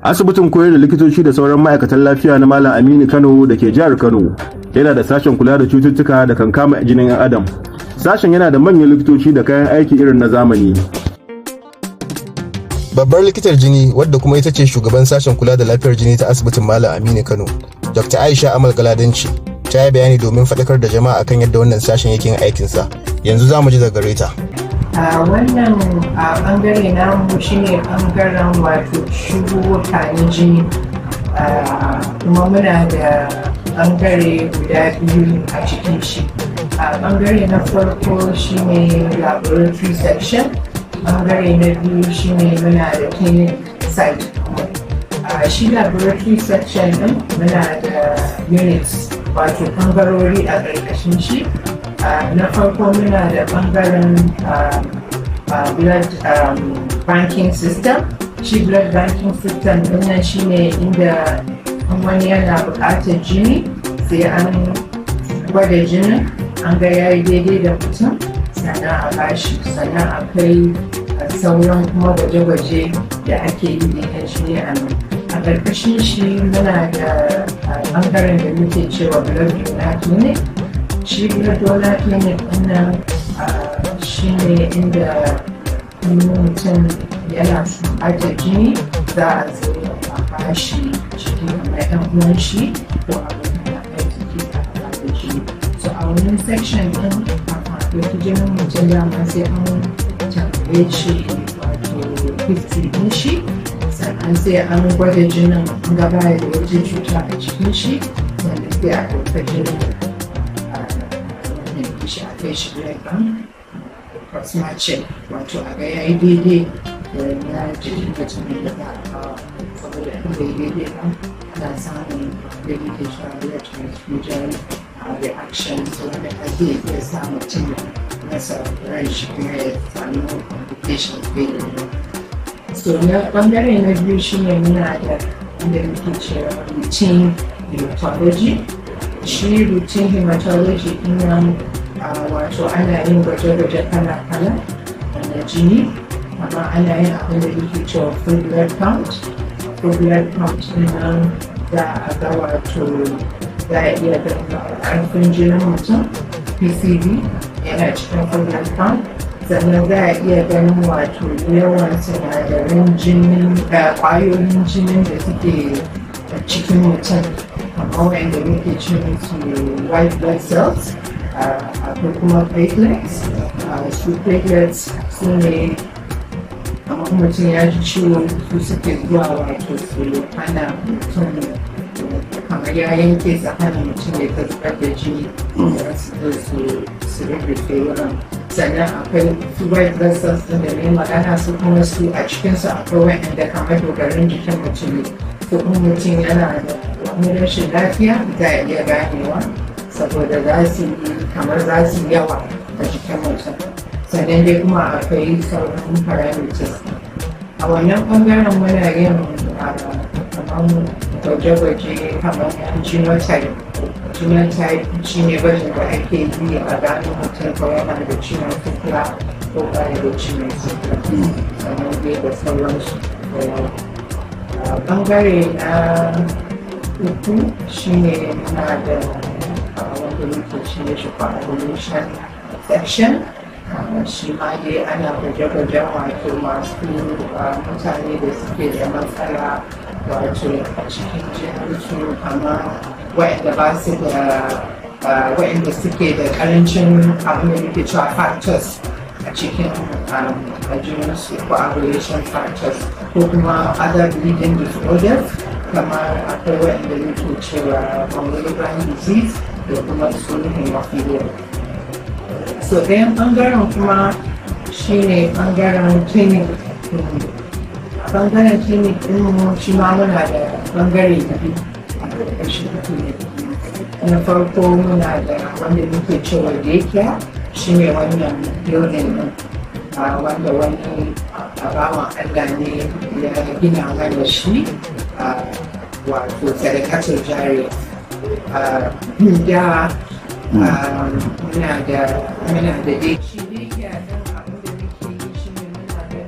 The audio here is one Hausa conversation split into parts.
Asibitin koyar da likitoci da sauran ma'aikatan lafiya na Malam Aminu Kano da ke jihar Kano yana da sashen kula da cututtuka da kan kama jinin 'yan adam. Sashen yana da manyan likitoci da kayan aiki irin na zamani. Babbar likitar jini wadda kuma ita ce shugaban sashen kula da lafiyar jini ta asibitin Malam Aminu Kano, Dr. Aisha Amal Galadanci, ta yi bayani domin faɗakar da jama'a akan yadda wannan sashen yake yin aikinsa. Yanzu za mu ji daga gare ta. Wannan bangare namu shine bangaren wato ciwuka na jini, kuma muna da bangare guda biyu a cikin shi. Bangare na farko shine laboratory section, bangare na biyu shine muna da clinic site. Shi laboratory section din muna da units wato bangarori a ƙarƙashin shi. Na farko muna da bangaren blood banking system. Shi blood banking system ɗin shi ne inda wani yana buƙatar jini sai an gwada jinin an ga yayi daidai da mutum sannan a bashi, sannan akwai sauran kuma gwaje-gwaje da ake yi da jini a nan. A ƙarƙashin shi muna da bangaren da muke cewa blood donor clinic. Shi blood donor clinic ɗin shi ne inda mutum yana buƙatar jini za a zo a bashi jini na ɗan uwan shi ko abokan aiki a da jini. So a wannan section ɗin a ɗauki jinin mutum dama sai an tambaye shi wato 50 ɗin shi, sannan sai an gwada jinin gaba da wata cuta a cikin shi, sannan sai a ɗauka jinin shi a kai shi blood bank plasma check wato a ga yayi daidai da na jikin mutum da za a kawo, saboda in bai daidai ba ana samun leakage a blood transfusion reaction wanda zai iya sa mutum masa ran shi kuma ya samu complication failure. So na bangare na biyu shine muna da inda muke cewa routine hematology. Shi routine hematology ɗin wato ana yin gwaje-gwaje kala-kala na jini, amma ana yin abin da yake cewa full blood count. Full blood count nan za a ga wato za a iya ganin ƙarfin jinin mutum, PCV yana cikin full blood count, sannan za a iya ganin wato yawan sinadaran jinin ƙwayoyin jinin da suke cikin mutum, amma wanda muke ce musu white blood cells. Akwai kuma platelets. Su platelets su ne amma mutum ya ji ciwo su suke zuwa wato su hana mutum kamar ya yanke su hana mutum ya ta zubar da jini da su rubuce wurin. Sannan akwai su white blood cells ɗin da ne magana su kuma su a cikinsu akwai waɗanda kamar dogarin jikin mutum ne. Ko kuma mutum yana da wani rashin lafiya za a iya ganewa saboda za su yi kamar za su yawa a jikin mutum. Sannan dai kuma akwai sauran parameters. A wannan ɓangaren muna yin kamar gwaje-gwaje kamar genotype. Genotype shi ne gwajin da ake yi a gano mutum ko yana da ciwon sikila ko baya da ciwon sikila. Sannan dai da sauransu. Ɓangare na uku shi ne muna da wanda muke cire shi coagulation section. Shi ma dai ana gwaje-gwajen wato masu mutane da suke da matsala wato a cikin jininsu, kamar waɗanda ba su da waɗanda suke da ƙarancin abin da muke cewa factors a cikin jininsu, coagulation factors, ko kuma other bleeding disorders kamar akwai waɗanda muke cewa familial disease da kuma su hemophilia. So ɗayan ɓangaren kuma shi ne ɓangaren clinic. A ɓangaren clinic ɗin shi ma muna da ɓangare na biyu a ƙarƙashin clinic. Na farko muna da wanda muke cewa daycare, shi ne wannan building ɗin wanda wani bawan Allah ne ya gina mana shi wato sadakatul jariya. Da muna da dai shi ne ke nan abin da muke yi shi ne muna da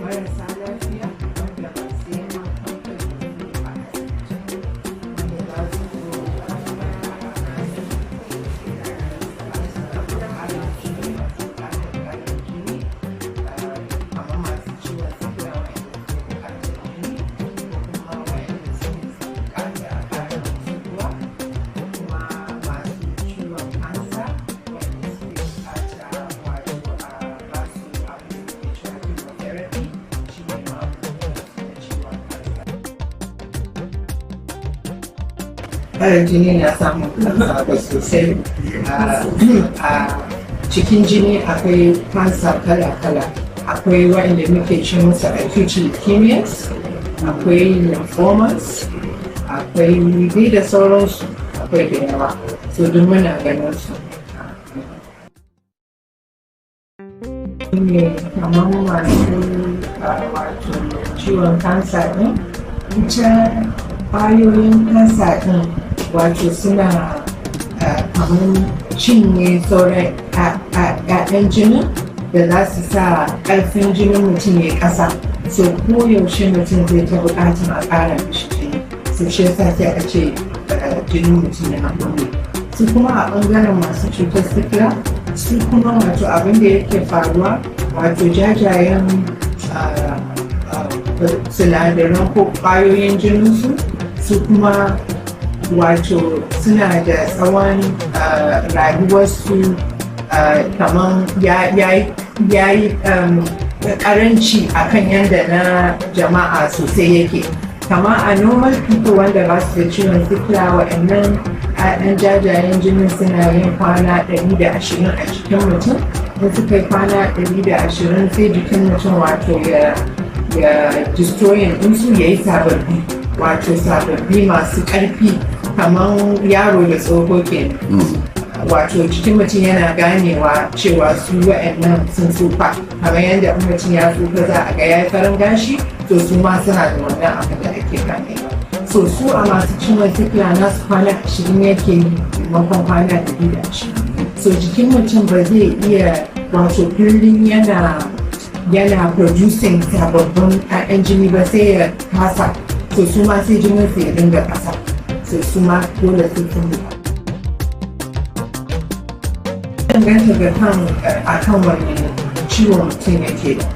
marasa lafiya wanda ba su yi jini na samun kansa ba sosai. A cikin jini akwai kansa kala-kala. Akwai waɗanda muke ce musu acute leukemias, akwai lymphomas, akwai dai da sauransu, akwai da yawa. So duk muna ganin su. Ne kamar masu wato ciwon kansa ɗin, ita ƙwayoyin kansa ɗin wato suna kamar cinye sauran ƴaƴan jinin da za su sa ƙarfin jinin mutum ya ƙasa. So koyaushe mutum zai ta buƙatar a ƙara mishi jini. So shi yasa sai a ce jinin mutum yana ɗaure. Su kuma a ɓangaren masu cutar sikila, su kuma wato abin da yake faruwa wato jajayen sinadaran ko ƙwayoyin jininsu su kuma wato suna da tsawon rayuwarsu kamar ya yi karanci akan yadda na jama'a sosai yake. Kama a normal people wanda ba su da ciwon sikila waɗannan ɗan jajayen jinin suna yin kwana 120 a jikin mutum. Da suka yi kwana 120 sai jikin mutum wato ya destroyin ɗinsu ya yi sababbi, wato sababbi masu ƙarfi kamar yaro da tsoho kenan. Wato jikin mutum yana ganewa cewa su waɗannan sun tsufa, kamar yadda mutum ya tsufa za a ga ya yi farin gashi, to su ma suna da wannan abin da ake ganewa. So su a masu ciwon sikila nasu kwana 20 yake yi maimakon kwana 120. So jikin mutum ba zai iya wato kullum yana producing sababbin ƴaƴan jini ba sai ya kasa. So su ma sai jinin su ya dinga kasa. So su ma dole su sun danganta ga akan wani ciwon mutum yake da.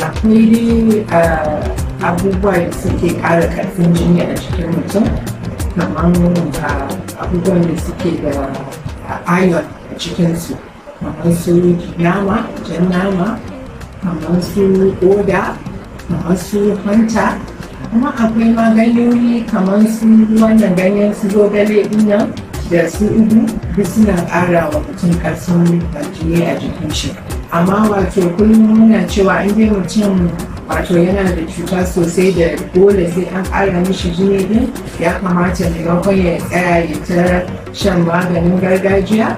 Akwai dai abubuwa da suke ƙara ƙarfin jini a cikin mutum, kamar abubuwan da suke da iron a cikinsu, kamar su nama, jan nama, kamar su koda, kamar su hanta. Kuma akwai ma ganyoyi kamar su wannan ganyen su zogale ɗinnan da su ugu duk suna ƙara wa mutum ƙarfin jini a jikin shi. Amma wato kullum muna cewa in dai mutum wato yana da cuta sosai da dole sai an ƙara mishi jini din, ya kamata maimakon ya tsaya ya ta shan maganin gargajiya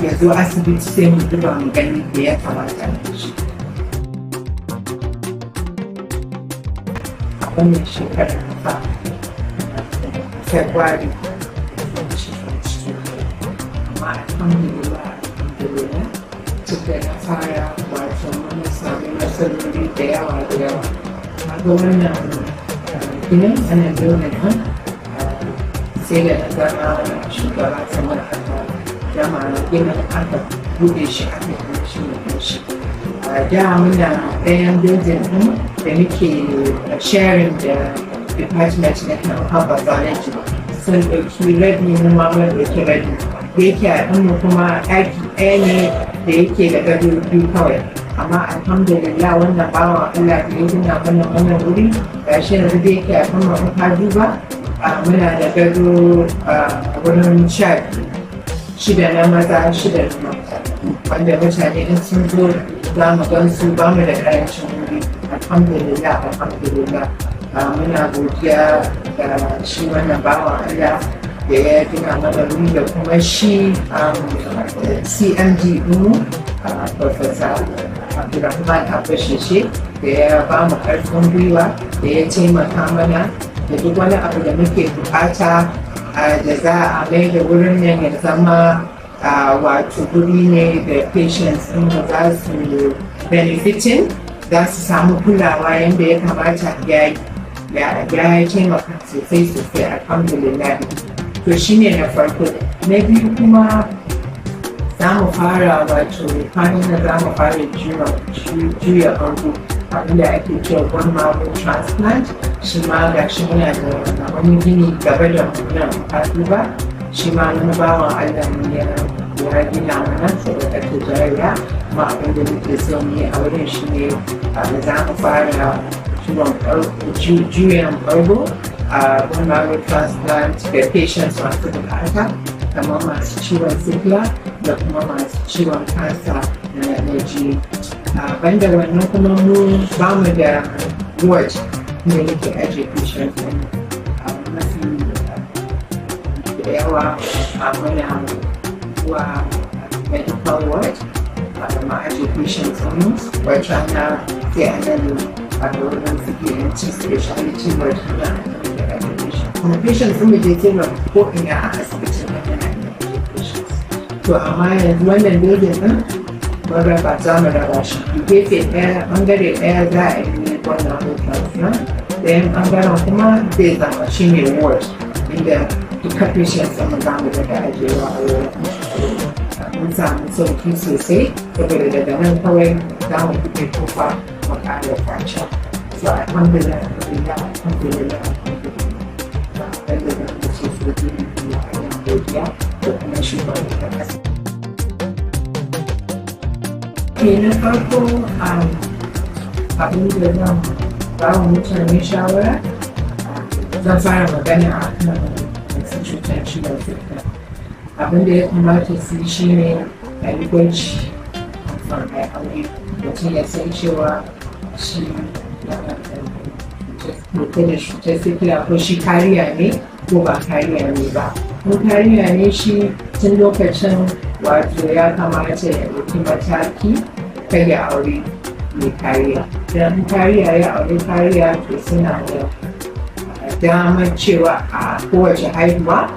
ya zo asibiti sai mu duba mu gani da ya kamata da shi. A wannan shekarar ta February, amma alhamdulillah da na fara wato mun sami matsaloli da yawa. Ga wannan ginin ana dole kan sai da na zama shugaba kamar aka gama ginin aka buɗe shi aka yi shi da shi. Da muna ɗayan building ɗin da muke sharing da department na health authority sun ɗauki rabi mu ma mun ɗauki rabi. Da yake a ɗinmu kuma ɗaki ɗaya ne da yake da gado biyu kawai, amma alhamdulillah wannan bawa Allah da ya gina mana wannan wuri ga shi yanzu da yake a kan ka duba muna da gado wurin 6 na maza 6 na mata, wanda mutane in sun zo za mu gan su ba mu da ƙarancin wuri. Alhamdulillah muna godiya da shi wannan bawa Allah da ya gina mana wuri da kuma shi CMD ɗinmu Professor Abdulrahman Abasheshe da ya ba mu ƙarfin gwiwa da ya taimaka mana da duk wani abu da muke bukata da za a mai da wurin nan ya zama wato guri ne da patients ɗin da za su benefiting, za su samu kulawa yadda ya kamata ya taimaka sosai alhamdulillah. To shi ne na farko. Na biyu kuma za mu fara wato kwanan da za mu fara juya bango abinda ake cewa bone marrow transplant. Shi ma ga shi muna da wani gini gaba da nan ba, shi ma wani bawan Allah ne ya gina mana saboda ake jariya, kuma abinda muke so mu yi a wurin shi ne da za mu fara juyan bargo bone marrow transplant da patients masu bukata kamar masu ciwon sikila da kuma masu ciwon kansa na jini. Banda wannan kuma mu ba mu da ward da muke ajiye patients mafi da yawa muna zuwa medical ward ma ajiye patients mu wacce ana sai a nan a wurin suke yanci specialty ward na kuma patients sun je sai ko ina a asibitin da yana da patients. To amma yanzu wannan dozin din mun raba za mu raba shi gefe ɗaya ɓangare ɗaya za a yi wannan transplant ɗayan ɓangaren kuma zai zama shi ne ward inda duka patients ɗin za mu daga ajiyewa a wurin. Mun samu sauki sosai saboda daga nan kawai za mu buɗe kofa mu ƙara kwanciya. So alhamdulillah alhamdulillah wanda zan ce su ne a yan godiya da kuma shugaban da ƙasa. Na farko abin da zan ba wa mutane shawara zan fara magana a kan masu cutar ciwon sikila. Abin da ya kamata su yi shi ne a yi gwaji kafin a yi aure mutum ya san cewa shi yana da cutar sikila ko shi kariya ne ko ba kariya ne ba. Kun kariya ne shi tun lokacin wato ya kamata ya ɗauki mataki kai ya aure mai kariya. Idan kariya ya aure kariya to suna da damar cewa a kowace haihuwa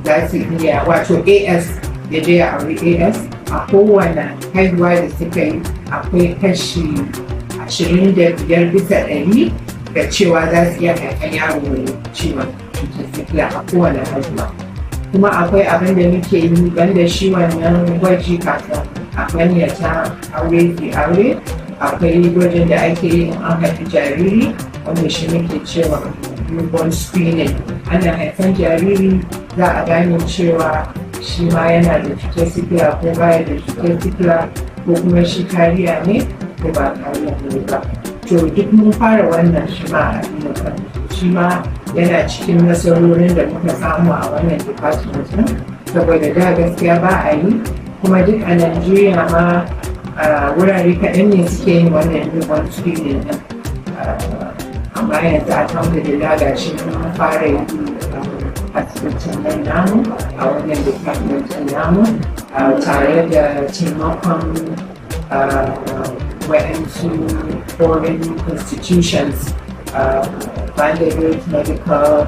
za su iya wato AS ya je ya aure AS a kowane haihuwa da suka yi akwai kashi 25% da cewa za su iya haifan yaro mai ciwon cutar sikila a kowane haihuwa. Kuma akwai abin da muke yi banda shi wannan gwaji kafin a manyata aure akwai gwajin da ake yi an haifi jariri wanda shi muke cewa newborn screening. Ana haifan jariri za a gane cewa shi ma yana da cutar sikila ko baya da cutar sikila ko kuma shi kariya ne ko ba kariya ne ba. To duk mun fara wannan shi ma a shi ma yana cikin nasarorin da muka samu a wannan department ɗin saboda da gaskiya ba a yi kuma duk a Najeriya ma wurare kaɗan ne suke yin wannan newborn screening ɗin. Amma yanzu alhamdulillah ga shi mun fara yi asibitin nan namu a wannan department ɗin namu tare da taimakon waɗansu foreign institutions Vanderbilt Medical,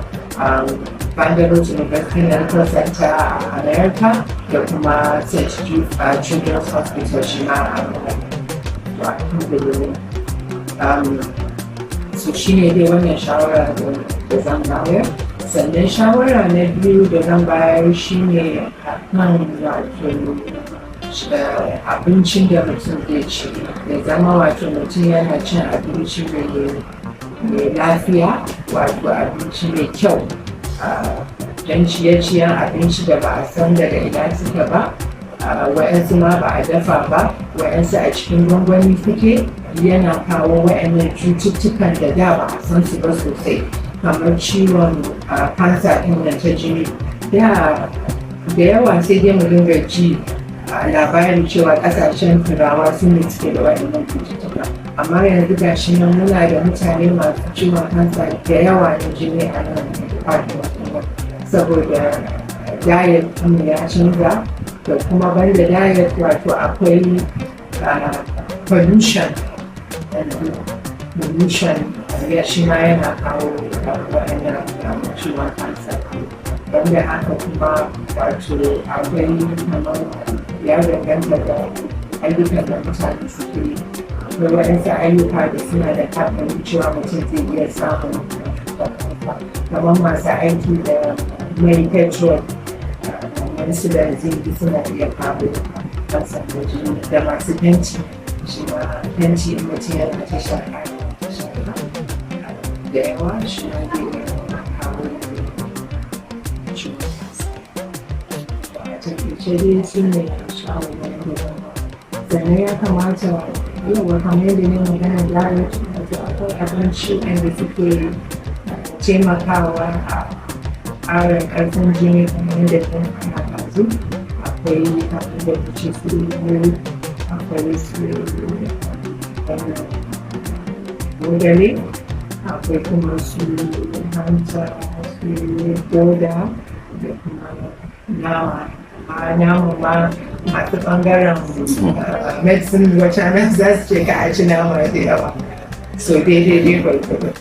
Vanderbilt University Medical Center a America da kuma St. Jude Children's Hospital shi ma a America. So shi ne dai wannan shawara da zan bayar. Sannan shawara na biyu da zan bayar shi ne a kan abincin da mutum zai ci. Ya zama wato mutum yana cin abinci mai lafiya wato abinci mai kyau don ciye-ciyen abinci da ba a san daga ina suka ba wa'yansu ma ba a dafa ba wa'yansu a cikin gwangwani suke yana kawo wa'yannan cututtukan da ba a san su ba sosai kamar ciwon kansa ɗin nan ta jini da yawa sai dai mu dinga ji labarin cewa ƙasashen turawa su ne suke da wa'yannan cututtuka amma yanzu ga shi nan muna da mutane masu ciwon kansa da yawa na jini a nan saboda diet ɗin ya canza da kuma banda diet wato akwai pollution ya shi ma yana kawo waɗannan ciwon kansa banda haka kuma wato akwai kamar ya danganta da ayyukan da mutane suke yi akwai waɗansu ayyuka da suna da kafin cewa mutum zai iya samun kamar masu aiki da mai petrol wasu da zingi suna iya kawo kansa da jini da masu fenti shi ma fenti in mutum yana ta shaka da yawa shi ma zai iya kawo ciwon kansa a tafiye dai su ne shawarwarin da sannan ya kamata yawa kamar yadda ne magana diet wato akwai abinci wanda suke taimakawa a ƙarin ƙarfin jini kamar da ta ana ɗazu. Akwai abin da ta ce su akwai su godare, akwai kuma su hanta, su doda da kuma nama. Namu ma masu ɓangaren medicine wata nan za su ce ka a ci nama da yawa, so daidai gwargwado.